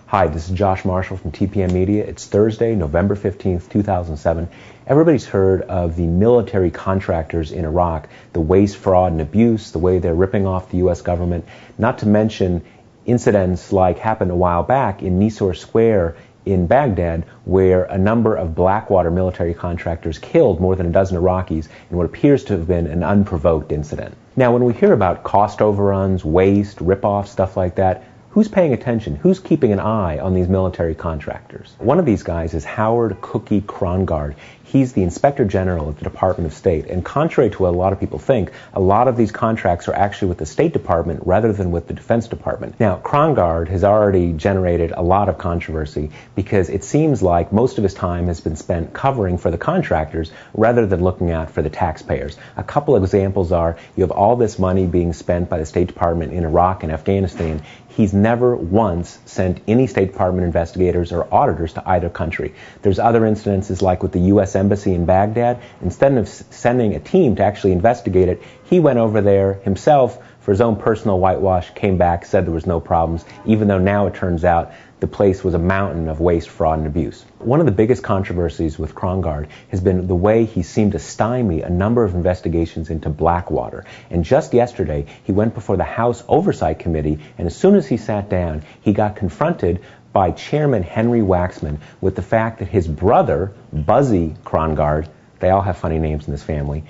Hi, this is Josh Marshall from TPM Media. It's Thursday, November 15th, 2007. Everybody's heard of the military contractors in Iraq, the waste, fraud, and abuse, the way they're ripping off the U.S. government, not to mention incidents like happened a while back in Nisour Square in Baghdad, where a number of Blackwater military contractors killed more than a dozen Iraqis in what appears to have been an unprovoked incident. Now, when we hear about cost overruns, waste, rip-off, stuff like that, who's paying attention? Who's keeping an eye on these military contractors? One of these guys is Howard Cookie Krongard. He's the Inspector General of the Department of State. And contrary to what a lot of people think, a lot of these contracts are actually with the State Department rather than with the Defense Department. Now, Krongard has already generated a lot of controversy because it seems like most of his time has been spent covering for the contractors rather than looking out for the taxpayers. A couple of examples are, you have all this money being spent by the State Department in Iraq and Afghanistan. He's never once sent any State Department investigators or auditors to either country. There's other incidences like with the U.S. Embassy in Baghdad. Instead of sending a team to actually investigate it, he went over there himself for his own personal whitewash, came back, said there was no problems, even though now it turns out the place was a mountain of waste, fraud, and abuse. One of the biggest controversies with Krongard has been the way he seemed to stymie a number of investigations into Blackwater. And just yesterday, he went before the House Oversight Committee, and as soon as he sat down, he got confronted by Chairman Henry Waxman with the fact that his brother, Buzzy Krongard, they all have funny names in this family,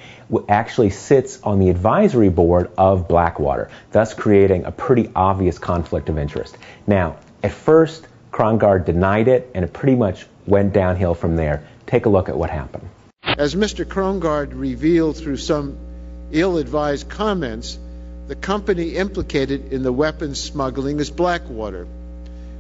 actually sits on the advisory board of Blackwater, thus creating a pretty obvious conflict of interest. Now, at first, Krongard denied it, and it pretty much went downhill from there. Take a look at what happened. As Mr. Krongard revealed through some ill-advised comments, the company implicated in the weapons smuggling is Blackwater.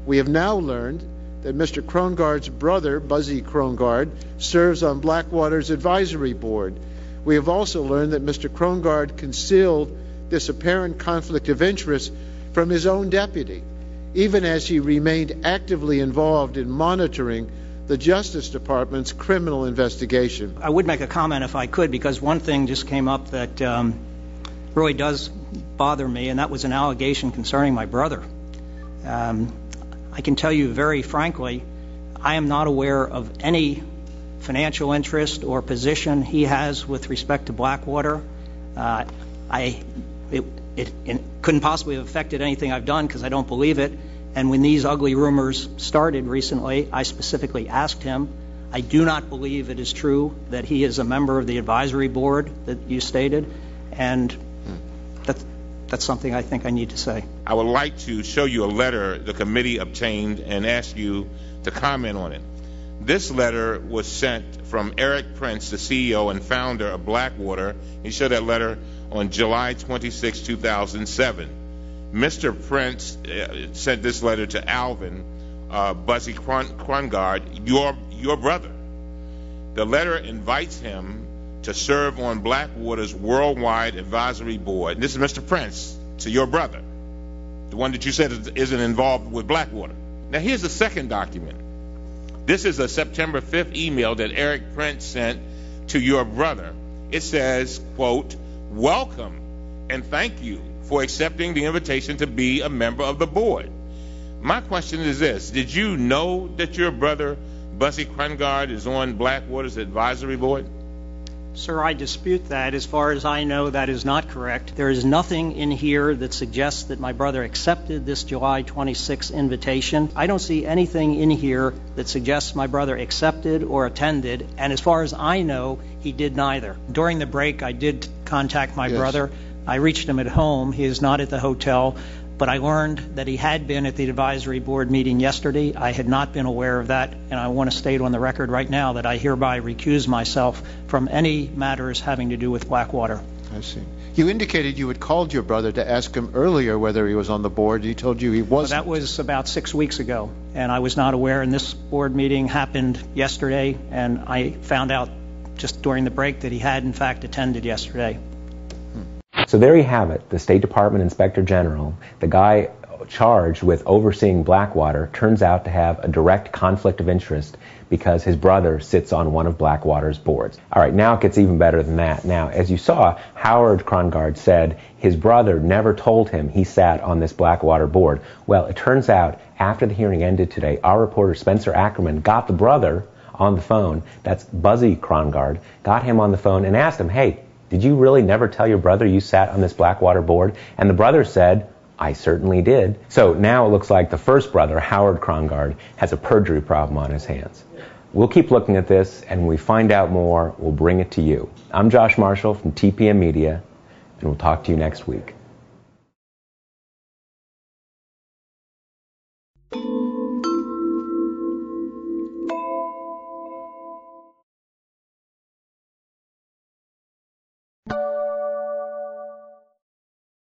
We have now learned that Mr. Krongard's brother, Buzzy Krongard, serves on Blackwater's advisory board. We have also learned that Mr. Krongard concealed this apparent conflict of interest from his own deputy, even as he remained actively involved in monitoring the Justice Department's criminal investigation. I would make a comment if I could, because one thing just came up that really does bother me, and that was an allegation concerning my brother. I can tell you very frankly, I am not aware of any financial interest or position he has with respect to Blackwater. It couldn't possibly have affected anything I've done because I don't believe it. And when these ugly rumors started recently, I specifically asked him. I do not believe it is true that he is a member of the advisory board that you stated, and that's something I think I need to say. I would like to show you a letter the committee obtained and ask you to comment on it. This letter was sent from Eric Prince, the CEO and founder of Blackwater. He showed that letter on July 26, 2007. Mr. Prince sent this letter to Alvin Buzzy Krongard, your brother. The letter invites him to serve on Blackwater's worldwide advisory board. And this is Mr. Prince to your brother, the one that you said isn't involved with Blackwater. Now here's the second document. This is a September 5th email that Eric Prince sent to your brother. It says, quote, "Welcome and thank you for accepting the invitation to be a member of the board." My question is this: did you know that your brother, Buzzy Krongard, is on Blackwater's advisory board? Sir, I dispute that. As far as I know, that is not correct. There is nothing in here that suggests that my brother accepted this July 26 invitation. I don't see anything in here that suggests my brother accepted or attended, and as far as I know, he did neither. During the break, I did contact my brother. I reached him at home. He is not at the hotel, but I learned that he had been at the advisory board meeting yesterday. I had not been aware of that, and I want to state on the record right now that I hereby recuse myself from any matters having to do with Blackwater. I see. You indicated you had called your brother to ask him earlier whether he was on the board. He told you he wasn't. Well, that was about 6 weeks ago, and I was not aware, and this board meeting happened yesterday, and I found out just during the break that he had, in fact, attended yesterday. So there you have it, the State Department Inspector General, the guy charged with overseeing Blackwater turns out to have a direct conflict of interest because his brother sits on one of Blackwater's boards. All right, now it gets even better than that. Now, as you saw, Howard Krongard said his brother never told him he sat on this Blackwater board. Well, it turns out after the hearing ended today, our reporter Spencer Ackerman got the brother on the phone. That's Buzzy Krongard. Got him on the phone and asked him, hey, did you really never tell your brother you sat on this Blackwater board? And the brother said, I certainly did. So now it looks like the first brother, Howard Krongard, has a perjury problem on his hands. We'll keep looking at this, and when we find out more, we'll bring it to you. I'm Josh Marshall from TPM Media, and we'll talk to you next week.